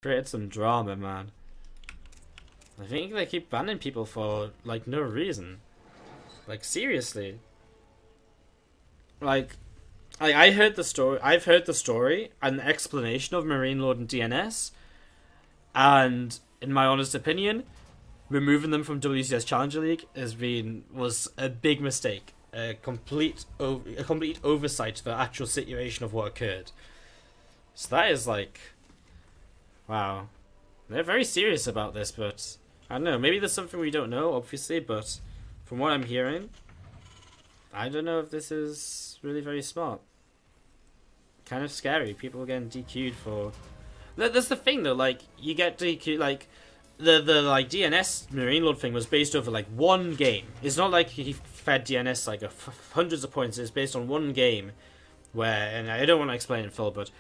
Create some drama, man. I think they keep banning people for, like, no reason. Like, seriously. Like, I heard the story. I've heard the story and the explanation of Marine Lord and DNS, and in my honest opinion, removing them from WCS Challenger League was a big mistake, a complete oversight for the actual situation of what occurred. So that is like, wow, they're very serious about this, but I don't know. Maybe there's something we don't know, obviously, but from what I'm hearing, I don't know if this is really very smart. Kind of scary. People getting DQ'd for. That's the thing, though. Like, you get DQ'd. Like, the like DNS Marine Lord thing was based over like one game. It's not like he fed DNS like hundreds of points. It's based on one game, where, and I don't want to explain it in full, but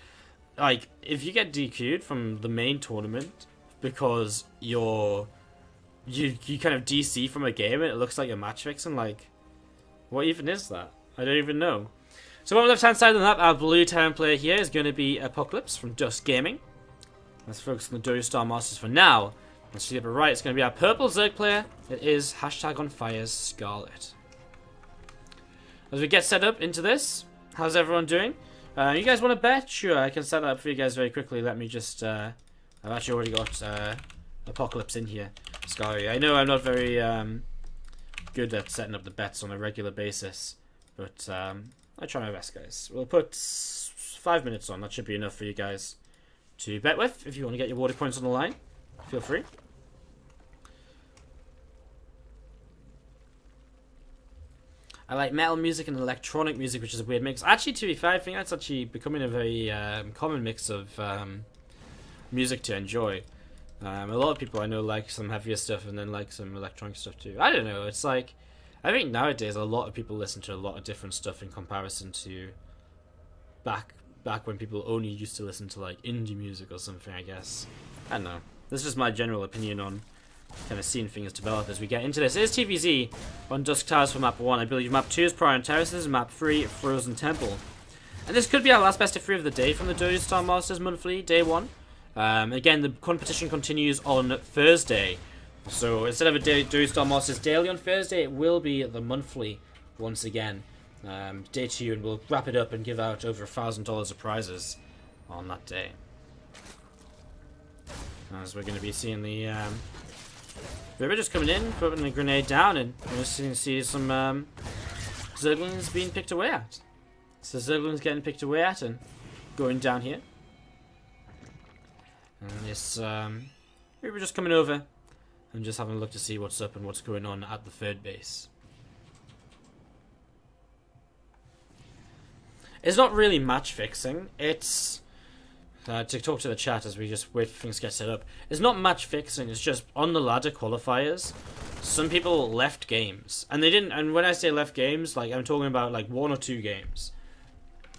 like if you get DQ'd from the main tournament because you kind of DC from a game and it looks like you're match fixing, like, what even is that? I don't even know. So on the left hand side of the map, our blue town player here is going to be Apocalypse from Dust Gaming. Let's focus on the Douyu Star Masters for now. Let's see upper right, it's going to be our purple Zerg player. It is #OnFire's Scarlett. As we get set up into this, how's everyone doing? You guys want to bet? Sure, I can set that up for you guys very quickly. Let me just, I've actually already got Apocalypse in here. Scarlett. I know I'm not very good at setting up the bets on a regular basis, but I try my best, guys. We'll put 5 minutes on. That should be enough for you guys to bet with. If you want to get your water points on the line, feel free. I like metal music and electronic music, which is a weird mix. Actually, to be fair, I think that's actually becoming a very common mix of music to enjoy. A lot of people I know like some heavier stuff and then like some electronic stuff too. I don't know. It's like, I think nowadays a lot of people listen to a lot of different stuff in comparison to back when people only used to listen to like indie music or something, I guess. I don't know. This is just my general opinion on kind of seeing things develop as we get into this. It is TVZ on Dusk Towers for map 1. I believe map 2 is Prior Terraces and map 3 Frozen Temple. And this could be our last best of 3 of the day from the Douyu Star Masters monthly, day 1. Again, the competition continues on Thursday. So instead of a Douyu Star Masters daily on Thursday, it will be the monthly once again. Day 2, and we'll wrap it up and give out over $1,000 of prizes on that day. As we're going to be seeing the River just coming in, putting a grenade down, and we're just going to see some Zerglings being picked away at. So Zerglings getting picked away at and going down here. And this River just coming over and just having a look to see what's up and what's going on at the third base. It's not really match fixing. It's to talk to the chat as we just wait for things to get set up. It's not match fixing. It's just on the ladder qualifiers. Some people left games, and they didn't. And when I say left games, like I'm talking about like 1 or 2 games,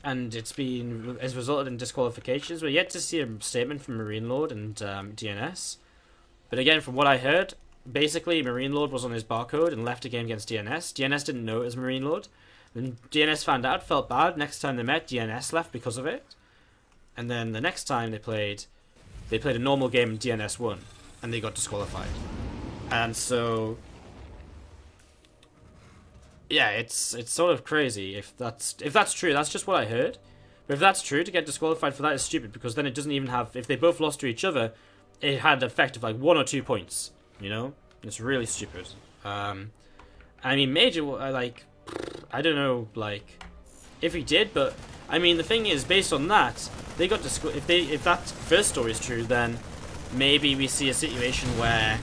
and it's resulted in disqualifications. We're yet to see a statement from Marine Lord and DNS. But again, from what I heard, basically Marine Lord was on his barcode and left a game against DNS. DNS didn't know it was Marine Lord. Then DNS found out, felt bad. Next time they met, DNS left because of it. And then the next time they played a normal game and DNS won, and they got disqualified. And so, yeah, it's sort of crazy if that's true. That's just what I heard. But if that's true, to get disqualified for that is stupid, because then it doesn't even have. If they both lost to each other, it had an effect of like 1 or 2 points. You know, it's really stupid. I mean, Major, like, I don't know, like, if he did, but I mean, the thing is, based on that, they got if that first story is true, then maybe we see a situation where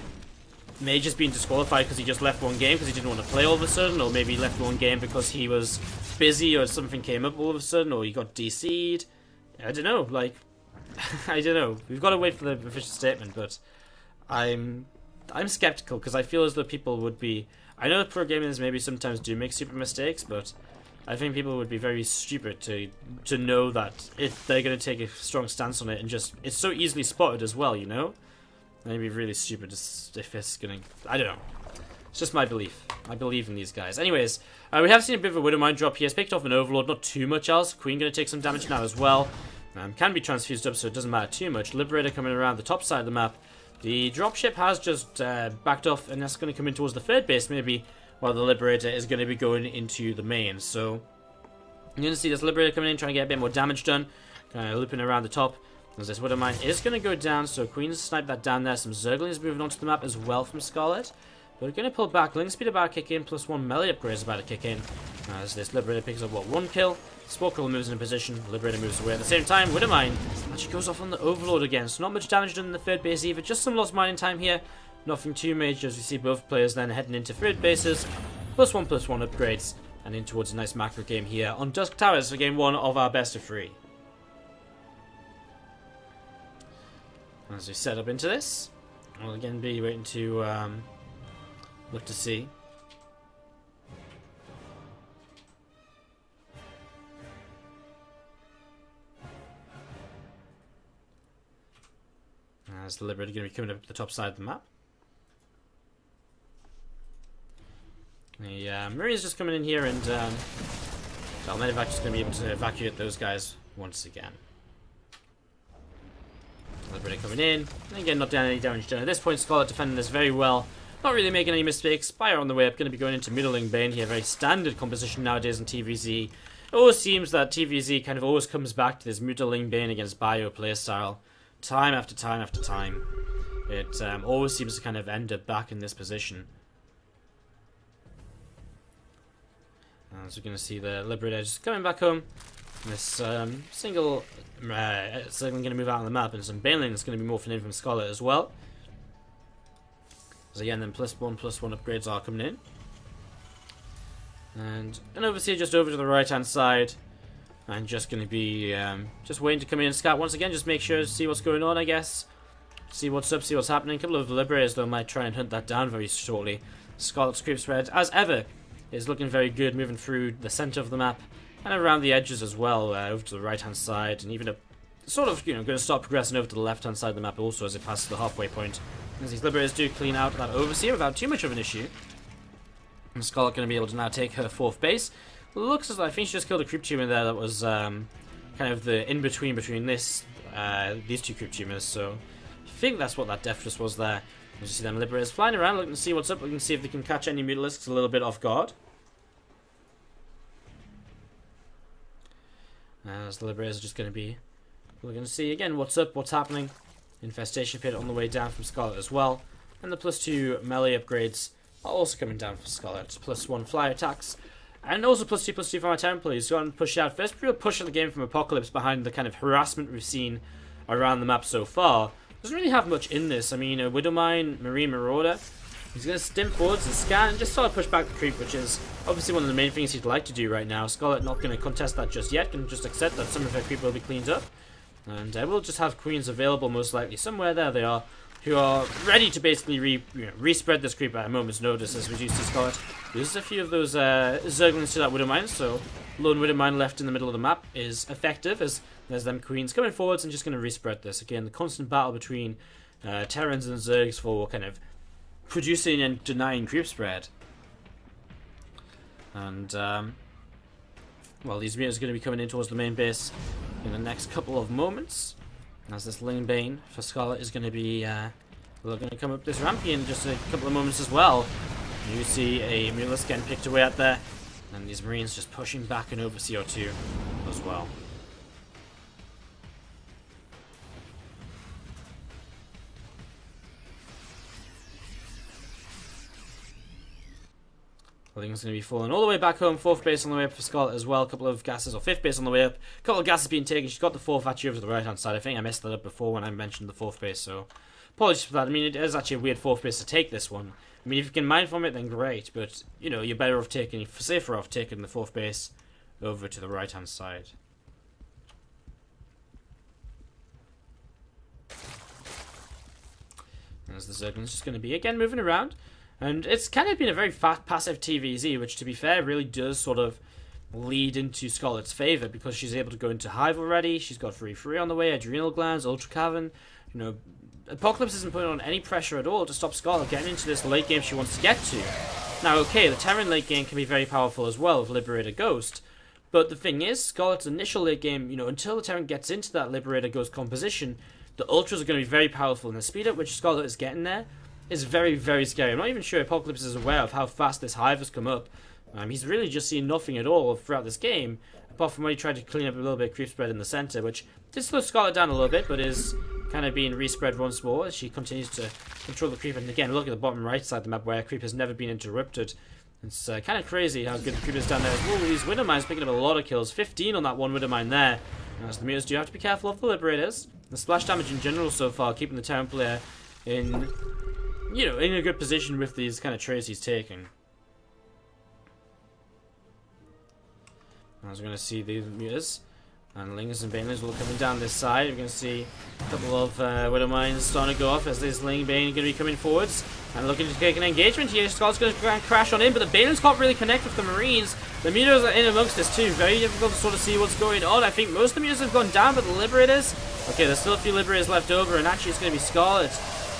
Major's been disqualified because he just left one game because he didn't want to play all of a sudden, or maybe he left one game because he was busy or something came up all of a sudden, or he got DC'd. I don't know, like, I don't know. We've got to wait for the official statement, but I'm skeptical because I feel as though people would be. I know pro gamers maybe sometimes do make stupid mistakes, but I think people would be very stupid to know that they're going to take a strong stance on it, and just it's so easily spotted as well, you know. They'd be really stupid if it's going to. I don't know. It's just my belief. I believe in these guys. Anyways, we have seen a bit of a Widowmine drop here. It's picked off an Overlord, not too much else. Queen going to take some damage now as well. Can be transfused up, so it doesn't matter too much. Liberator coming around the top side of the map. The dropship has just backed off, and that's going to come in towards the third base, maybe, while the Liberator is going to be going into the main. So, you're going to see this Liberator coming in, trying to get a bit more damage done, kind of looping around the top. As this Widow Mine is going to go down, so Queen's sniped that down there. Some Zerglings moving onto the map as well from Scarlett. But we're going to pull back. Link Speed about to kick in, plus 1 melee upgrade is about to kick in. As this Liberator picks up, what, 1 kill. Sporkle moves in position, Liberator moves away at the same time. Widow Mine actually goes off on the Overlord again, so not much damage done in the third base either. Just some lost mining time here. Nothing too major as we see both players then heading into third bases. +1/+1 upgrades. And in towards a nice macro game here on Dusk Towers for game 1 of our best of 3. As we set up into this, we'll again be waiting to look to see. As the Liberator going to be coming up the top side of the map. The Marine's just coming in here, and Medevac is going to be able to evacuate those guys once again. Liberator coming in, and again not doing any damage done. At this point, Scarlett defending this very well. Not really making any mistakes. Spire on the way up, going to be going into middling Bane here. Very standard composition nowadays in TVZ. It always seems that TVZ kind of always comes back to this middling Bane against Bio playstyle. Time after time after time. It always seems to kind of end up back in this position. As we're going to see the Liberator just coming back home. This single Zergling going to move out on the map, and some Baneling is going to be morphing in from Scarlett as well. So again, then +1/+1 upgrades are coming in. And an Overseer just over to the right hand side. And just going to be just waiting to come in and scout once again. Just make sure to see what's going on, I guess. See what's up, see what's happening. A couple of Liberators, though, might try and hunt that down very shortly. Scarlett's creep spread, as ever, is looking very good, moving through the center of the map. And around the edges as well, over to the right-hand side, and even sort of, going to start progressing over to the left-hand side of the map also as it passes the halfway point. As these Liberators do clean out that Overseer without too much of an issue. And Scarlett going to be able to now take her fourth base. Looks as though I think she just killed a creep tumor there that was kind of the in-between between these two creep tumors, so I think that's what that death just was there. You see them Liberators flying around, looking to see what's up, looking to see if they can catch any Mutalisks a little bit off guard. As the Liberators are just going to be looking to see again what's up, what's happening. Infestation Pit on the way down from Scarlett as well. And the +2 melee upgrades are also coming down from Scarlett. +1 fly attacks. And also +2/+2 from our Templars. Go on and push out. First real push of the game from Apocalypse behind the kind of harassment we've seen around the map so far. Doesn't really have much in this. I mean, Widowmine, Marine Marauder. He's going to stim forwards and scan and just sort of push back the creep, which is obviously one of the main things he'd like to do right now. Scarlett not going to contest that just yet, can just accept that some of her creep will be cleaned up. And we'll just have Queens available most likely somewhere. There they are, who are ready to basically respread this creep at a moment's notice, as we do see Scarlett loses a few of those Zerglings to that Widowmine, so lone Widowmine left in the middle of the map is effective, as there's them Queens coming forwards and just going to respread this. Again, the constant battle between Terrans and Zergs for kind of producing and denying creep spread. And well, these mutants are going to be coming in towards the main base in the next couple of moments, as this Ling Bane for Scarlett is going to be going to come up this rampy in just a couple of moments as well. You see a Mutalisk getting picked away at there, and these Marines just pushing back and over CO2 as well. I think it's going to be falling all the way back home. Fourth base on the way up for Scarlett as well. A couple of gases, or fifth base on the way up. A couple of gases being taken. She's got the fourth actually over to the right hand side. I think I messed that up before when I mentioned the fourth base, so apologies for that. I mean, it is actually a weird fourth base to take this one. I mean, if you can mine from it, then great, but you know, you're better off taking, safer off taking the fourth base over to the right hand side. As the Zergling's just going to be again moving around. And it's kind of been a very passive TVZ, which to be fair really does sort of lead into Scarlett's favour, because she's able to go into Hive already, she's got free on the way, Adrenal Glands, Ultra Cavern, you know, Apocalypse isn't putting on any pressure at all to stop Scarlett getting into this late game she wants to get to. Now okay, the Terran late game can be very powerful as well with Liberator Ghost, But the thing is, Scarlett's initial late game, until the Terran gets into that Liberator Ghost composition, the Ultras are going to be very powerful, and the speed at which Scarlett is getting there is very, very scary. I'm not even sure Apocalypse is aware of how fast this Hive has come up. He's really just seen nothing at all throughout this game, apart from when he tried to clean up a little bit of creep spread in the center, which did slow Scarlett down a little bit, but is kind of being respread once more as she continues to control the creep. And again, look at the bottom right side of the map where creep has never been interrupted. It's kind of crazy how good the creep is down there. Ooh, these Widow Mines picking up a lot of kills. 15 on that one Widow Mine there. As the Mutas do have to be careful of the Liberators. The splash damage in general so far, keeping the Terran player in, in a good position with these kind of trades he's taking. As we're going to see the Mutas and Lings and Banelings will be coming down this side. We're going to see a couple of Widow Mines starting to go off as this Ling Bane going to be coming forwards and looking to take an engagement here. Scott's going to crash on in, but the Banelings can't really connect with the Marines. The Mutas are in amongst this too. Very difficult to sort of see what's going on. I think most of the Mutas have gone down, but the Liberators... Okay, there's still a few Liberators left over, and actually it's going to be Scarlett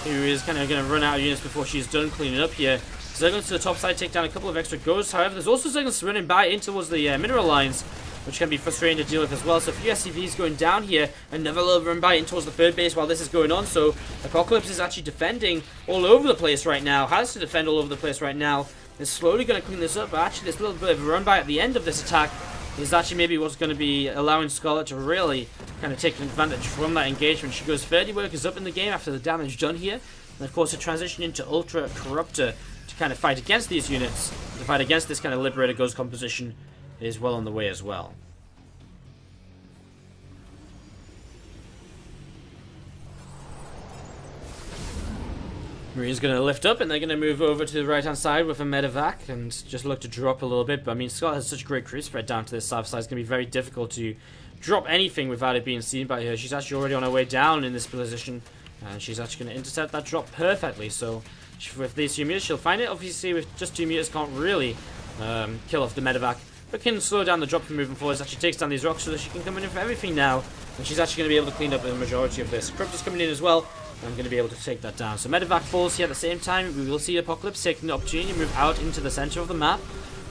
who is kind of going to run out of units before she's done cleaning up here. Zerglings to the top side take down a couple of extra ghosts. However, there's also Zerglings running by in towards the mineral lines, which can be frustrating to deal with as well. So a few SCVs going down here, another little run by in towards the third base while this is going on. So Apocalypse is actually defending all over the place right now, has to defend all over the place right now. Is slowly going to clean this up, but actually this little bit of a run by at the end of this attack is actually maybe what's going to be allowing Scarlett to really kind of take advantage from that engagement. She goes 30 workers up in the game after the damage done here. And of course a transition into Ultra Corruptor to kind of fight against these units, to fight against this kind of Liberator Ghost composition is well on the way as well. Marine's going to lift up and they're going to move over to the right hand side with a medevac and just look to drop a little bit. But I mean, Scott has such great creep spread down to this south side. It's going to be very difficult to drop anything without it being seen by her. She's actually already on her way down in this position and she's actually going to intercept that drop perfectly. So with these 2 meters, she'll find it. Obviously, with just 2 meters, can't really kill off the medevac, but can slow down the drop from moving forward. Actually takes down these rocks so that she can come in for everything now. And she's actually going to be able to clean up the majority of this. Corruptor's coming in as well. I'm going to be able to take that down. So medevac falls here at the same time. We will see Apocalypse taking the opportunity to move out into the center of the map.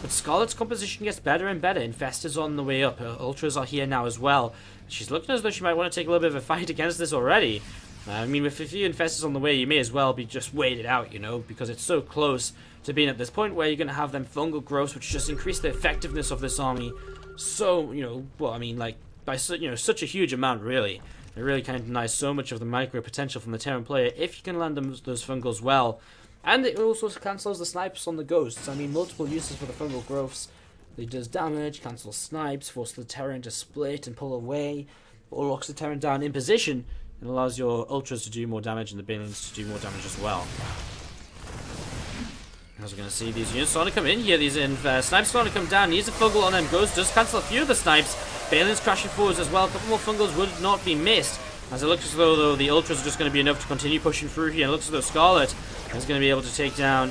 But Scarlett's composition gets better and better. Infestors on the way up. Her Ultras are here now as well. She's looking as though she might want to take a little bit of a fight against this already. I mean, with a few Infestors on the way, you may as well be just waited out, because it's so close to being at this point where you're going to have them fungal growths, which just increase the effectiveness of this army. So, well, I mean, like, by, such a huge amount, really. It really kind of denies so much of the micro potential from the Terran player if you can land those fungals well. And it also cancels the snipes on the ghosts. I mean, multiple uses for the fungal growths. It does damage, cancels snipes, forces the Terran to split and pull away, or locks the Terran down in position, and allows your Ultras to do more damage and the Banelings to do more damage as well. As we're going to see these units starting to come in here, these snipes starting to come down. Needs a fungal on them, ghosts does cancel a few of the snipes. Banelings crashing forwards as well. A couple more fungals would not be missed. As it looks as though the Ultras are just going to be enough to continue pushing through here. And it looks as though Scarlett is going to be able to take down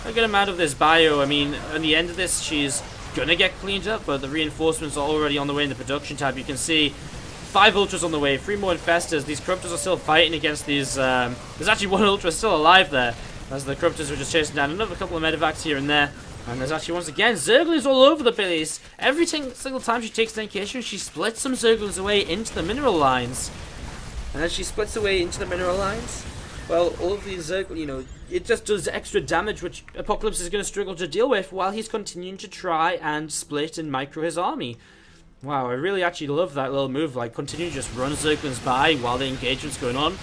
a good amount of this bio. I mean, at the end of this, she's going to get cleaned up, but the reinforcements are already on the way in the production tab. You can see 5 Ultras on the way, 3 more Infestors. These Corruptors are still fighting against these... there's actually 1 Ultra still alive there, as the Corruptors are just chasing down another couple of medevacs here and there. And there's actually, once again, Zerglings all over the place. Every single time she takes an engagement, she splits some Zerglings away into the mineral lines. And as she splits away into the mineral lines, well, all of these Zerglings, it just does extra damage, which Apocalypse is going to struggle to deal with while he's continuing to try and split and micro his army. Wow, I really actually love that little move, like, continue to just run Zerglings by while the engagement's going on.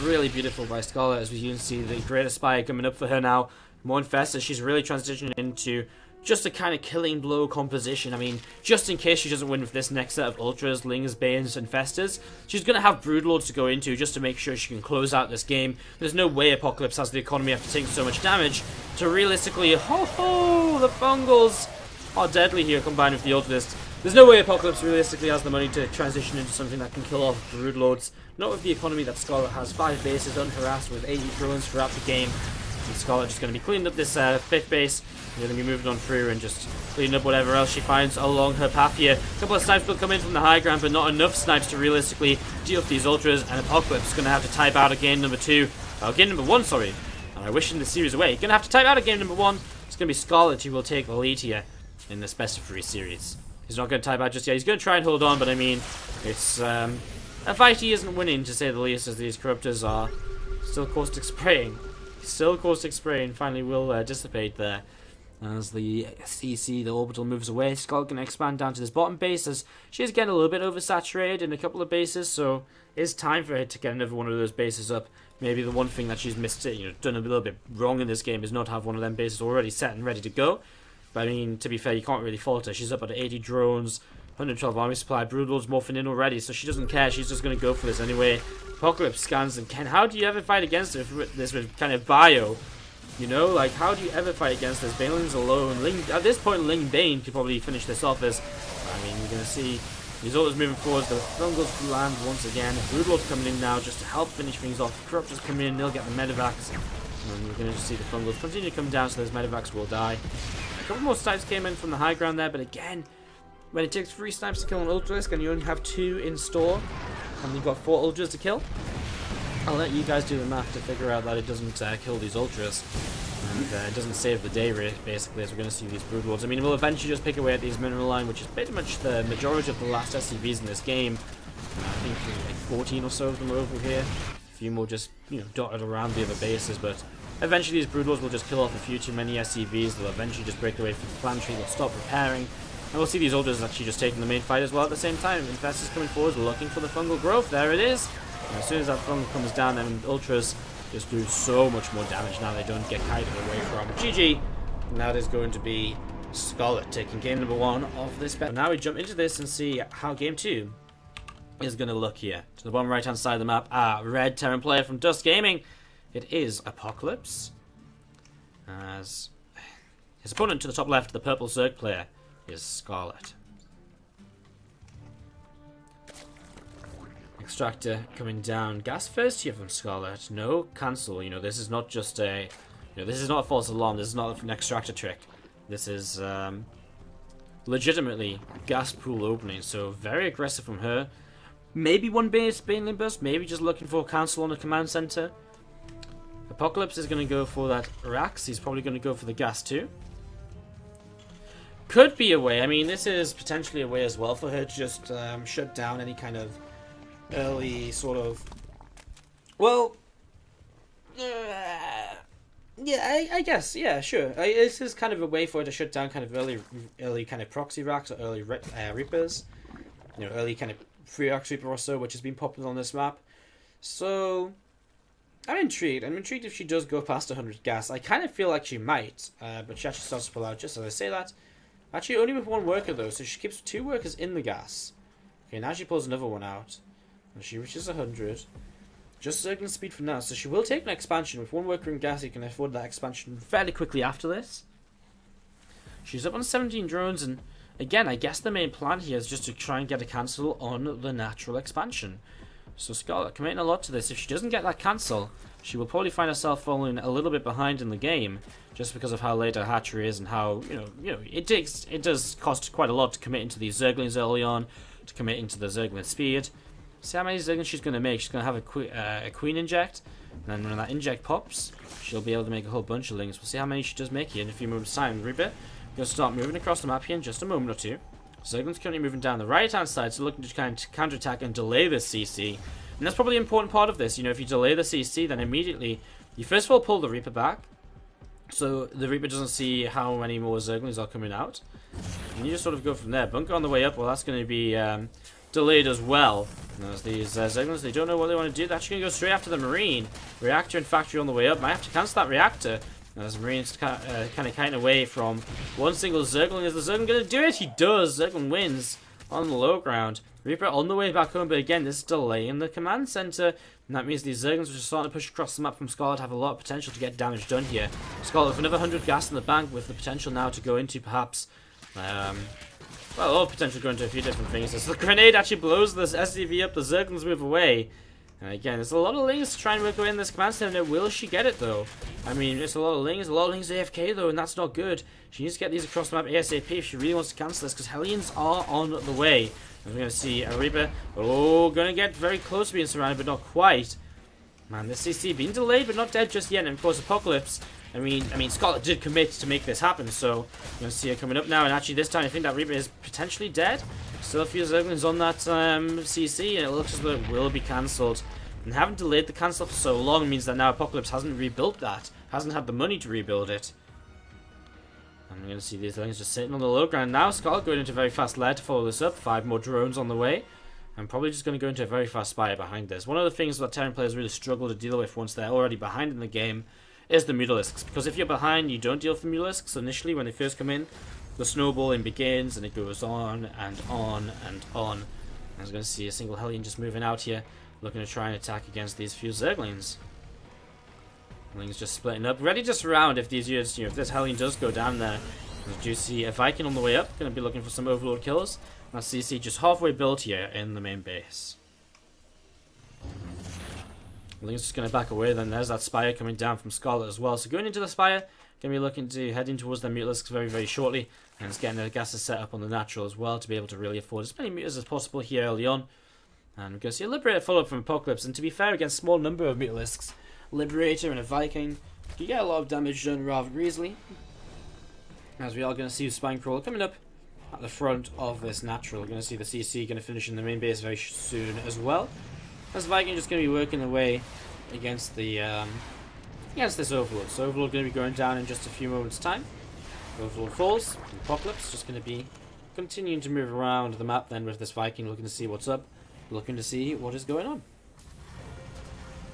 Really beautiful by Scarlett, as we can see the Greater Spire coming up for her now. More Infestors, she's really transitioning into just a kind of killing blow composition. I mean, just in case she doesn't win with this next set of Ultras, Lings, Banes, Infestors, she's going to have Broodlords to go into just to make sure she can close out this game. There's no way Apocalypse has the economy after taking so much damage to realistically... Ho-ho! The Fungals are deadly here combined with the Ultras. There's no way Apocalypse realistically has the money to transition into something that can kill off Broodlords. Not with the economy that Scarlett has. 5 bases unharassed with 80 drones throughout the game. And Scarlett just going to be cleaning up this 5th base. Going to be moving on through and just cleaning up whatever else she finds along her path here. A couple of snipes will come in from the high ground, but not enough snipes to realistically deal with these Ultras. And Apocalypse is going to have to type out a game number 2. Game number 1, sorry. And I wish in the series away. Going to have to type out a game number 1. It's going to be Scarlett who will take the lead here in this best of 3 series. He's not going to type out just yet. He's going to try and hold on, but I mean, it's a fight he isn't winning, to say the least, as these corruptors are still caustic spraying. Still caustic spraying finally will dissipate there. As the CC, the orbital, moves away, Scarlett going to expand down to this bottom base, as she is getting a little bit oversaturated in a couple of bases, so it's time for her to get another one of those bases up. Maybe the one thing that she's missed, done a little bit wrong in this game is not have one of them bases already set and ready to go. But I mean, to be fair, you can't really fault her. She's up at 80 drones, 112 army supply, Broodlord's morphing in already, so she doesn't care. She's just going to go for this anyway. Apocalypse scans, and how do you ever fight against this with kind of bio? Like, how do you ever fight against this? Baneling's alone. At this point, Ling Bane could probably finish this off, as, I mean, you're going to see these orders moving forwards. The Fungals land once again. Broodlord's coming in now just to help finish things off. Corruptors coming in, they'll get the medevacs. And we're going to see the Fungals continue to come down, so those medevacs will die. A couple more snipes came in from the high ground there, but again, when it takes 3 snipes to kill an Ultralisk and you only have 2 in store, and you've got 4 Ultras to kill, I'll let you guys do the math to figure out that it doesn't kill these Ultras. And it doesn't save the day, basically, as we're going to see these Broodlords. I mean, we'll eventually just pick away at these mineral line, which is pretty much the majority of the last SCVs in this game. I think like 14 or so of them are over here. A few more just, dotted around the other bases, but eventually these Broodlords will just kill off a few too many SCVs. They'll eventually just break away from the plant tree, they'll stop repairing. And we'll see these Ultras actually just taking the main fight as well at the same time. Infestors coming forward, looking for the fungal growth. There it is. And as soon as that fungal comes down, then Ultras just do so much more damage now. They don't get kited away from GG. And that is going to be Scarlett taking game number 1 of this bet. Now we jump into this and see how game 2 is going to look here. To the bottom right hand side of the map, red Terran player from Dust Gaming. It is Apocalypse. As his opponent to the top left, the purple Zerg player, is Scarlett. Extractor coming down. Gas first here from Scarlett. No cancel. This is not just a... this is not a false alarm. This is not an extractor trick. This is legitimately gas pool opening. So very aggressive from her. Maybe one base Baneling burst. Maybe just looking for a cancel on the command center. Apocalypse is going to go for that Rax. He's probably going to go for the gas too. Could be a way. I mean, this is potentially a way as well for her to just shut down any kind of early sort of... Well... yeah, I guess. Yeah, sure. This is kind of a way for her to shut down kind of early kind of proxy racks or early Reapers. Early kind of free Arc Reaper or so, which has been popular on this map. So... I'm intrigued. I'm intrigued if she does go past 100 gas. I kind of feel like she might, but she actually starts to pull out just as I say that. Actually, only with 1 worker though, so she keeps 2 workers in the gas. Okay, now she pulls another one out. And she reaches 100. Just Zergling speed for now, so she will take an expansion. With 1 worker in gas, you can afford that expansion fairly quickly after this. She's up on 17 drones, and again, I guess the main plan here is just to try and get a cancel on the natural expansion. So Scarlett committing a lot to this. If she doesn't get that cancel, she will probably find herself falling a little bit behind in the game, just because of how late her hatchery is and how it does cost quite a lot to commit into these Zerglings early on, to commit into the Zergling speed. See how many Zerglings she's going to make. She's going to have a queen inject, and then when that inject pops, she'll be able to make a whole bunch of lings. We'll see how many she does make here in a few moments' time. Reaper, we're going to start moving across the map here in just a moment or two. Zergling's currently moving down the right-hand side, so looking to kind of counterattack and delay this CC. And that's probably the important part of this. If you delay the CC, then immediately you first of all pull the Reaper back, so the Reaper doesn't see how many more Zerglings are coming out. And you just sort of go from there. Bunker on the way up, well, that's going to be delayed as well. And as these Zerglings, they don't know what they want to do. They're actually going to go straight after the Marine. Reactor and Factory on the way up. Might have to cancel that Reactor. As Marine's kind of kiting away from one single Zergling. Is the Zergling going to do it? He does. Zergling wins on the low ground. Reaper on the way back home, but again, this is delaying the command center. And that means these Zerglings, which are starting to push across the map from Scarlett, have a lot of potential to get damage done here. Scarlett with another 100 gas in the bank, with the potential now to go into perhaps... well, a lot of potential to go into a few different things. As the grenade actually blows this SCV up, the Zerglings move away. And again, there's a lot of lings to try and work away in this command center. Will she get it, though? I mean, it's a lot of lings AFK, though, and that's not good. She needs to get these across the map ASAP if she really wants to cancel this, because Hellions are on the way. And we're going to see a Reaper, going to get very close to being surrounded, but not quite. Man, this CC being delayed but not dead just yet, and of course Apocalypse. I mean, Scarlett did commit to make this happen, so you're gonna see her coming up now. And actually, this time I think that Reaper is potentially dead. Still a few Zerglings on that CC, and it looks as though it will be cancelled. And having delayed the cancel for so long means that now Apocalypse hasn't rebuilt that, hasn't had the money to rebuild it. And we're gonna see these things just sitting on the low ground now. Scarlett going into a very fast lair to follow this up. 5 more drones on the way. I'm probably just going to go into a very fast Spire behind this. One of the things that Terran players really struggle to deal with once they're already behind in the game is the Mutalisks. Because if you're behind, you don't deal with the Mutalisks initially when they first come in. The snowballing begins and it goes on and on and on. I was going to see a single Hellion just moving out here, looking to try and attack against these few Zerglings. Zerglings just splitting up, ready to surround if these units, if this Hellion does go down there. We do see a Viking on the way up, going to be looking for some Overlord kills. That CC just halfway built here in the main base. Link's just going to back away then. There's that Spire coming down from Scarlett as well. So going into the Spire, going to be looking to heading towards the Mutalisks very, very shortly. And it's getting the gases set up on the natural as well to be able to really afford as many Mutas as possible here early on. And we're going to see a Liberator follow-up from Apocalypse. And to be fair, against a small number of Mutalisks, Liberator and a Viking, you get a lot of damage done rather easily. As we are going to see Spine Crawler coming up at the front of this natural. We're going to see the CC going to finish in the main base very soon as well. As Viking just going to be working away against the against this Overlord. So Overlord going to be going down in just a few moments' time. Overlord falls. Apocalypse just going to be continuing to move around the map then with this Viking, looking to see what's up, looking to see what is going on.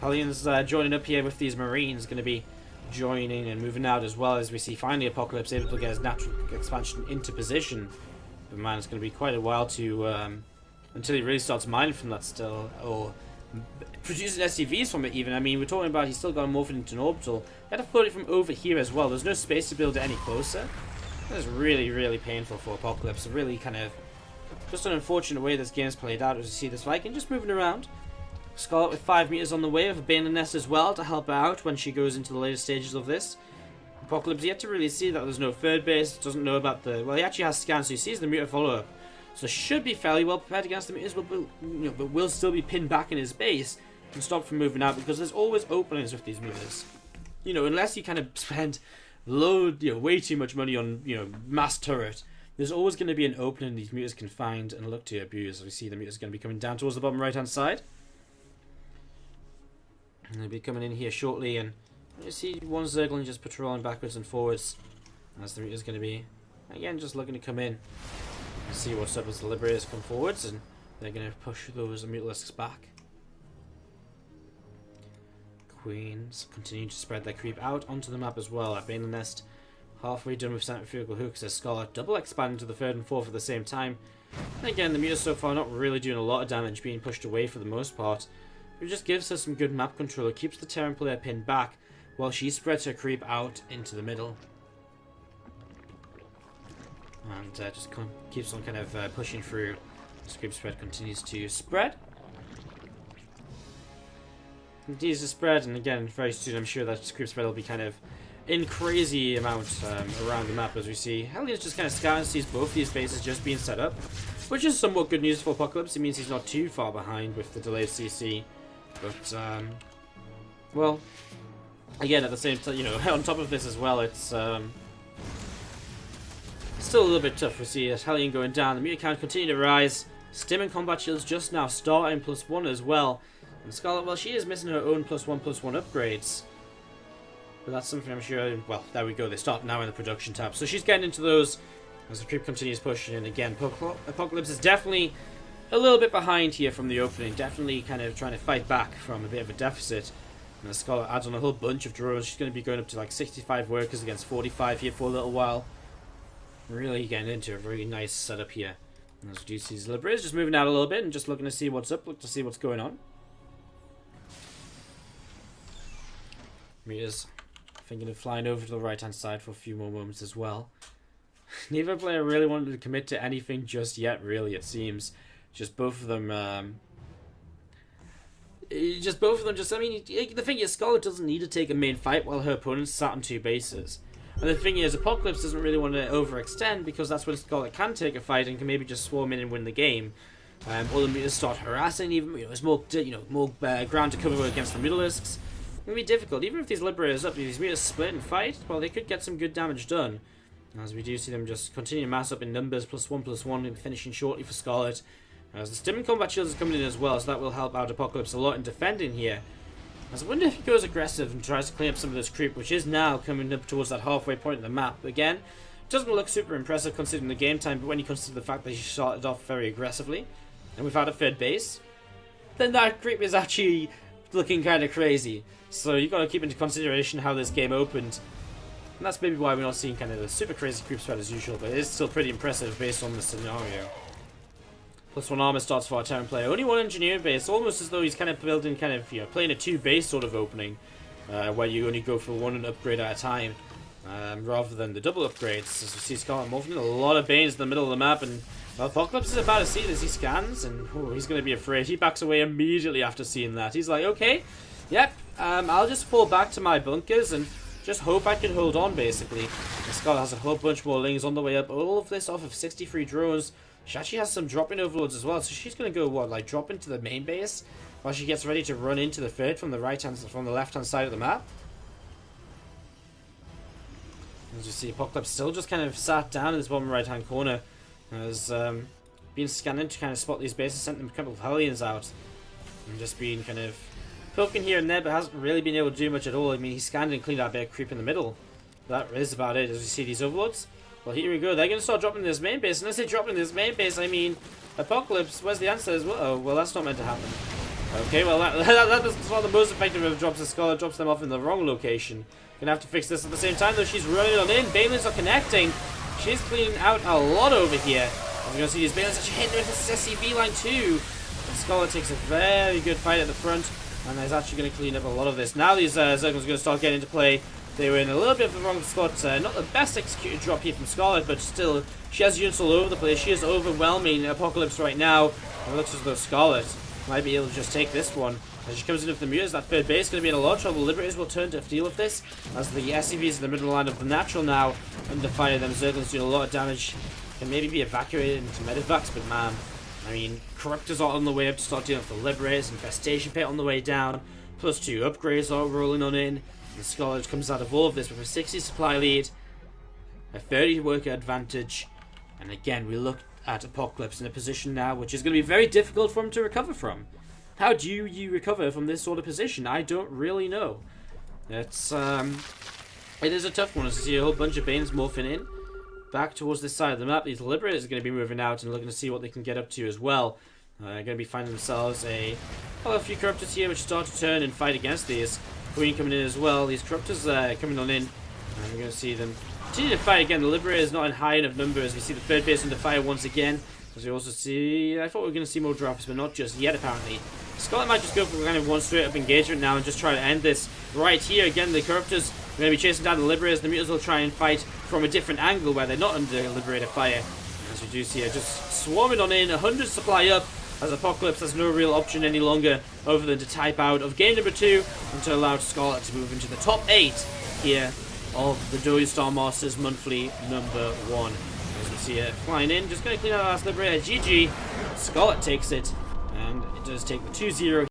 Hellions joining up here with these Marines, going to be joining and moving out as well, as we see finally Apocalypse able to get his natural expansion into position. But man, it's going to be quite a while to until he really starts mining from that still, or producing SCVs from it even. I mean, we're talking about he's still got to morph it into an orbital. He had to float it from over here as well. There's no space to build it any closer. That is really, really painful for Apocalypse. A really kind of just an unfortunate way this game's played out, as you see this Viking just moving around. Scarlett with 5 meters on the way, with a Bane Nest as well to help her out when she goes into the later stages of this. Apocalypse yet to really see that there's no third base, doesn't know about the... Well, he actually has scans, so he sees the Muta follow-up. So should be fairly well prepared against the Mutas, but will still be pinned back in his base and stop from moving out, because there's always openings with these Mutas. Unless you kind of spend way too much money on, mass turret, there's always going to be an opening these Mutas can find and look to abuse. We see the Mutas going to be coming down towards the bottom right-hand side. And they'll be coming in here shortly, and you see one Zergling just patrolling backwards and forwards, as the Muta's going to be, again, just looking to come in and see what's up as the Liberators come forwards, and they're going to push those Mutalisks back. Queens continue to spread their creep out onto the map as well. At Bane Nest, halfway done with centrifugal hooks, as Scarlett double expanding to the 3rd and 4th at the same time. And again, the Mutas so far not really doing a lot of damage, being pushed away for the most part. It just gives her some good map control. It keeps the Terran player pinned back while she spreads her creep out into the middle. And just keeps on kind of pushing through. This creep spread continues to spread. Continues to spread, and again, very soon I'm sure that creep spread will be kind of in crazy amounts around the map, as we see. Hellion's just kind of scouting, sees both these bases just being set up, which is somewhat good news for Apocalypse. It means he's not too far behind with the delayed CC. But, well, again, at the same time, on top of this as well, it's still a little bit tough. We see Hellion going down, the Muta count continue to rise. Stim and combat shields just now starting +1 as well. And Scarlett, well, she is missing her own +1/+1 upgrades. But that's something I'm sure, well, there we go, they start now in the production tab. So she's getting into those as the creep continues pushing in again. Apocalypse is definitely a little bit behind here from the opening, definitely kind of trying to fight back from a bit of a deficit. And Scarlett adds on a whole bunch of drones. She's going to be going up to like 65 workers against 45 here for a little while. Really getting into a really nice setup here. And as we do see these Liberators just moving out a little bit and just looking to see what's up, look to see what's going on. Muta's thinking of flying over to the right hand side for a few more moments as well. Neither player really wanted to commit to anything just yet, really, it seems. Just both of them, I mean, the thing is, Scarlett doesn't need to take a main fight while her opponent's sat on 2 bases. And the thing is, Apocalypse doesn't really want to overextend, because that's when Scarlett can take a fight and can maybe just swarm in and win the game. All the Mutas start harassing, even there's more ground to cover against the Mutalisks. It's gonna be difficult, even if these Liberators up, if these Mutas split and fight, well, they could get some good damage done. As we do see them just continue to mass up in numbers, +1/+1, and finishing shortly for Scarlett. As the Stim Combat Shields is coming in as well, so that will help out Apocalypse a lot in defending here. As I wonder if he goes aggressive and tries to clean up some of this creep, which is now coming up towards that halfway point of the map. Again, it doesn't look super impressive considering the game time, but when you consider the fact that he started off very aggressively, and we've had a third base, then that creep is actually looking kind of crazy. So you've got to keep into consideration how this game opened. And that's maybe why we're not seeing kind of the super crazy creep spread as usual, but it is still pretty impressive based on the scenario. +1 armor starts for our Terran player. Only one engineer base, almost as though he's kind of building playing a 2-base sort of opening, where you only go for one upgrade at a time, rather than the double upgrades. As we see Scarlett morphing in a lot of Banes in the middle of the map, and Apocalypse is about to see it as he scans, and he's going to be afraid. He backs away immediately after seeing that. He's like, okay, yep, I'll just fall back to my bunkers and just hope I can hold on, basically. And Scarlett has a whole bunch more lings on the way up. All of this off of 63 drones. She actually has some drop-in overloads as well, so she's going to go, drop into the main base while she gets ready to run into the third from the left-hand side of the map. As you see, Apocalypse still just kind of sat down in this bottom right-hand corner. Has been scanning to kind of spot these bases, sent them a couple of Hellions out, and just been kind of poking here and there, but hasn't really been able to do much at all. I mean, he scanned and cleaned out a bit of creep in the middle. That is about it. As we see these overloads, well, here we go. They're going to start dropping this main base. And as they drop in this main base, I mean, Apocalypse, where's the answer as well? Oh, well, that's not meant to happen. Okay, well, that's not the most effective of drops. The Scarlett drops them off in the wrong location. Gonna have to fix this at the same time, though. She's running on in. Banelings are connecting. She's cleaning out a lot over here. We're going to see these Banelings actually hitting with this SCV line too. And Scarlett takes a very good fight at the front, and is actually going to clean up a lot of this. Now these Zerglings are going to start getting into play. They were in a little bit of the wrong spot. Not the best executed drop here from Scarlett, but still, she has units all over the place. She is overwhelming Apocalypse right now. And it looks as though Scarlett might be able to just take this one. As she comes in with the Mutas, that third base is going to be in a lot of trouble. Liberators will turn to deal with this, as the SCVs in the middle line of the natural now under fire. Them Zerglings doing a lot of damage. Can maybe be evacuated into medevacs, but man, I mean, Corruptors are on the way up to start dealing with the Liberators. Infestation Pit on the way down. +2 upgrades are rolling on in. And Scarlett comes out of all of this with a 60 supply lead, a 30 worker advantage, and again we look at Apocalypse in a position now which is going to be very difficult for him to recover from. How do you recover from this sort of position? I don't really know. It is a tough one, as you see a whole bunch of Banes morphing in back towards this side of the map. These Liberators are going to be moving out and looking to see what they can get up to as well. They're going to be finding themselves a few Corruptors here which start to turn and fight against these. Queen coming in as well. These Corruptors coming on in. And we're going to see them continue to fight again. The Liberators not in high enough numbers. We see the third base under fire once again. As we also see, I thought we were going to see more drops, but not just yet apparently. Scarlett might just go for kind of one straight up engagement now and just try to end this right here. Again, the Corruptors are going to be chasing down the Liberators. The Mutas will try and fight from a different angle where they're not under Liberator fire. As we do see her just swarming on in, 100 supply up, as Apocalypse has no real option any longer other than to type out of game number 2 and to allow Scarlett to move into the top 8 here of the Douyu Star Masters monthly number 1. As we see her flying in, just going to clean out the last Liberator. GG. Scarlett takes it, and it does take the 2-0